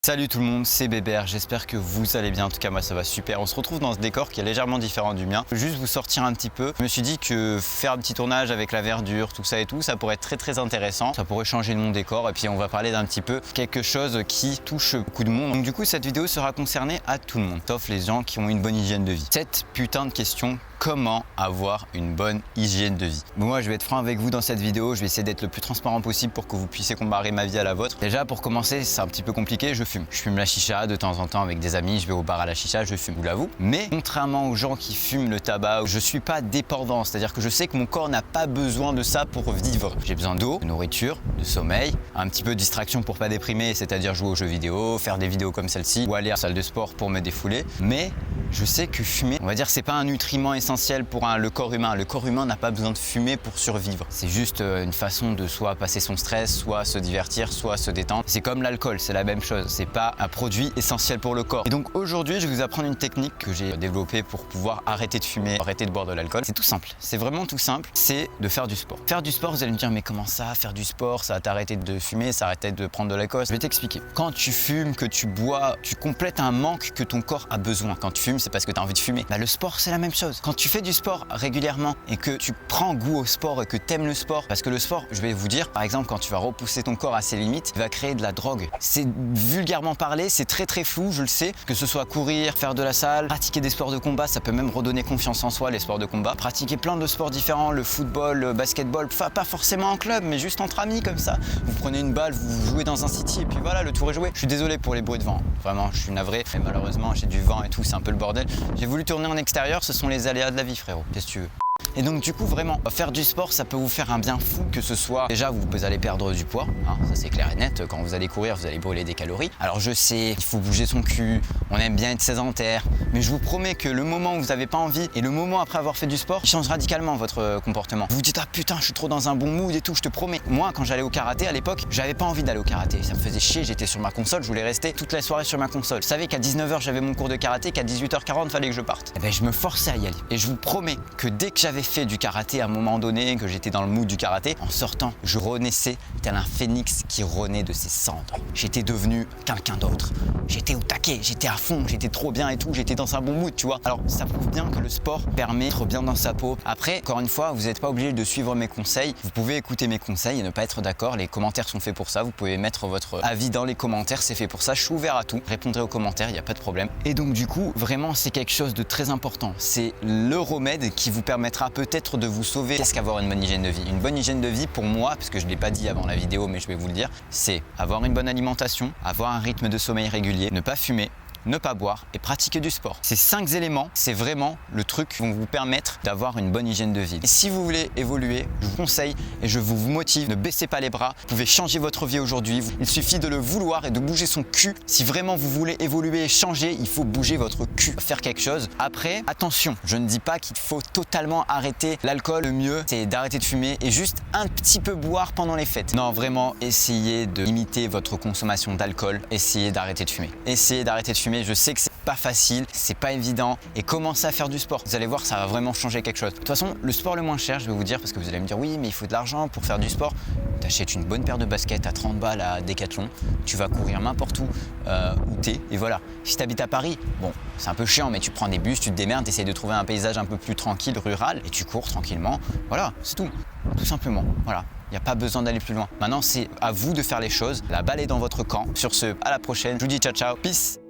Salut tout le monde, c'est Bébert, j'espère que vous allez bien, en tout cas moi ça va super. On se retrouve dans ce décor qui est légèrement différent du mien. Je veux juste vous sortir un petit peu. Je me suis dit que faire un petit tournage avec la verdure, tout ça et tout, ça pourrait être très intéressant. Ça pourrait changer mon décor et puis on va parler d'un petit peu quelque chose qui touche beaucoup de monde. Donc du coup cette vidéo sera concernée à tout le monde, sauf les gens qui ont une bonne hygiène de vie. Cette putain de question, comment avoir une bonne hygiène de vie? Bon, moi je vais être franc avec vous dans cette vidéo, je vais essayer d'être le plus transparent possible pour que vous puissiez comparer ma vie à la vôtre. Déjà pour commencer, c'est un petit peu compliqué, je fume. Je fume la chicha de temps en temps avec des amis, je vais au bar à la chicha, je fume, je vous l'avoue. Mais contrairement aux gens qui fument le tabac, je suis pas dépendant, c'est-à-dire que je sais que mon corps n'a pas besoin de ça pour vivre. J'ai besoin d'eau, de nourriture, de sommeil, un petit peu de distraction pour pas déprimer, c'est-à-dire jouer aux jeux vidéo, faire des vidéos comme celle-ci ou aller à la salle de sport pour me défouler. Mais je sais que fumer, on va dire, c'est pas un nutriment essentiel pour le corps humain. Le corps humain n'a pas besoin de fumer pour survivre. C'est juste une façon de soit passer son stress, soit se divertir, soit se détendre. C'est comme l'alcool, c'est la même chose. C'est pas un produit essentiel pour le corps. Et donc aujourd'hui, je vais vous apprendre une technique que j'ai développée pour pouvoir arrêter de fumer, arrêter de boire de l'alcool. C'est tout simple. C'est vraiment tout simple. C'est de faire du sport. Faire du sport, vous allez me dire, mais comment ça, faire du sport, ça va t'arrêter de fumer, ça va t'arrêter de prendre de l'alcool. Je vais t'expliquer. Quand tu fumes, que tu bois, tu complètes un manque que ton corps a besoin. Quand tu fumes, c'est parce que tu as envie de fumer. Le sport, c'est la même chose. Quand tu fais du sport régulièrement et que tu prends goût au sport et que tu aimes le sport, parce que le sport, je vais vous dire, par exemple, quand tu vas repousser ton corps à ses limites, il va créer de la drogue. C'est vulgairement parlé, c'est très flou, je le sais, que ce soit courir, faire de la salle, pratiquer des sports de combat, ça peut même redonner confiance en soi, les sports de combat. Pratiquer plein de sports différents, le football, le basketball, pas forcément en club, mais juste entre amis comme ça. Vous prenez une balle, vous jouez dans un city et puis voilà, le tour est joué. Je suis désolé pour les bruits de vent, vraiment, je suis navré, mais malheureusement, j'ai du vent et tout, c'est un peu le bordel. J'ai voulu tourner en extérieur, ce sont les aléas de la vie, frérot, qu'est-ce que tu veux? Et donc du coup vraiment, faire du sport ça peut vous faire un bien fou, que ce soit déjà vous allez perdre du poids, hein, ça c'est clair et net, quand vous allez courir vous allez brûler des calories. Alors je sais, il faut bouger son cul, on aime bien être sédentaire, mais je vous promets que le moment où vous n'avez pas envie et le moment après avoir fait du sport, il change radicalement votre comportement. Vous vous dites ah putain je suis trop dans un bon mood et tout, je te promets. Moi quand j'allais au karaté à l'époque, j'avais pas envie d'aller au karaté, ça me faisait chier, j'étais sur ma console, je voulais rester toute la soirée sur ma console. Je savais qu'à 19h j'avais mon cours de karaté, qu'à 18h40 fallait que je parte. Et ben je me forçais à y aller. Et je vous promets que dès que j'avais fait du karaté à un moment donné, que j'étais dans le mood du karaté, en sortant, je renaissais tel un phénix qui renaît de ses cendres. J'étais devenu quelqu'un d'autre. J'étais au taquet, j'étais à fond, j'étais trop bien et tout, j'étais dans un bon mood, tu vois. Alors ça prouve bien que le sport permet d'être bien dans sa peau. Après, encore une fois, vous n'êtes pas obligé de suivre mes conseils. Vous pouvez écouter mes conseils et ne pas être d'accord. Les commentaires sont faits pour ça. Vous pouvez mettre votre avis dans les commentaires, c'est fait pour ça. Je suis ouvert à tout. Je répondrai aux commentaires, il n'y a pas de problème. Et donc du coup, vraiment, c'est quelque chose de très important. C'est le remède qui vous permettra peut-être de vous sauver. Qu'est-ce qu'avoir une bonne hygiène de vie? Une bonne hygiène de vie pour moi, parce que je ne l'ai pas dit avant la vidéo, mais je vais vous le dire, c'est avoir une bonne alimentation, avoir un rythme de sommeil régulier, ne pas fumer, ne pas boire et pratiquer du sport. Ces 5 éléments, c'est vraiment le truc qui vont vous permettre d'avoir une bonne hygiène de vie. Et si vous voulez évoluer, je vous conseille et je vous motive, ne baissez pas les bras. Vous pouvez changer votre vie aujourd'hui. Il suffit de le vouloir et de bouger son cul. Si vraiment vous voulez évoluer et changer, il faut bouger votre cul, faire quelque chose. Après, attention, je ne dis pas qu'il faut totalement arrêter l'alcool. Le mieux, c'est d'arrêter de fumer et juste un petit peu boire pendant les fêtes. Non, vraiment, essayez de limiter votre consommation d'alcool. Essayez d'arrêter de fumer. Essayez d'arrêter de fumer. Je sais que c'est pas facile, c'est pas évident et commencez à faire du sport. Vous allez voir, ça va vraiment changer quelque chose. De toute façon, le sport le moins cher, je vais vous dire, parce que vous allez me dire oui, mais il faut de l'argent pour faire du sport. T'achètes une bonne paire de baskets à 30 balles à Decathlon, tu vas courir n'importe où t'es et voilà. Si t'habites à Paris, bon, c'est un peu chiant, mais tu prends des bus, tu te démerdes, t'essayes de trouver un paysage un peu plus tranquille, rural et tu cours tranquillement. Voilà, c'est tout simplement. Voilà. Il n'y a pas besoin d'aller plus loin. Maintenant, c'est à vous de faire les choses. La balle est dans votre camp. Sur ce, à la prochaine. Je vous dis ciao, ciao. Peace.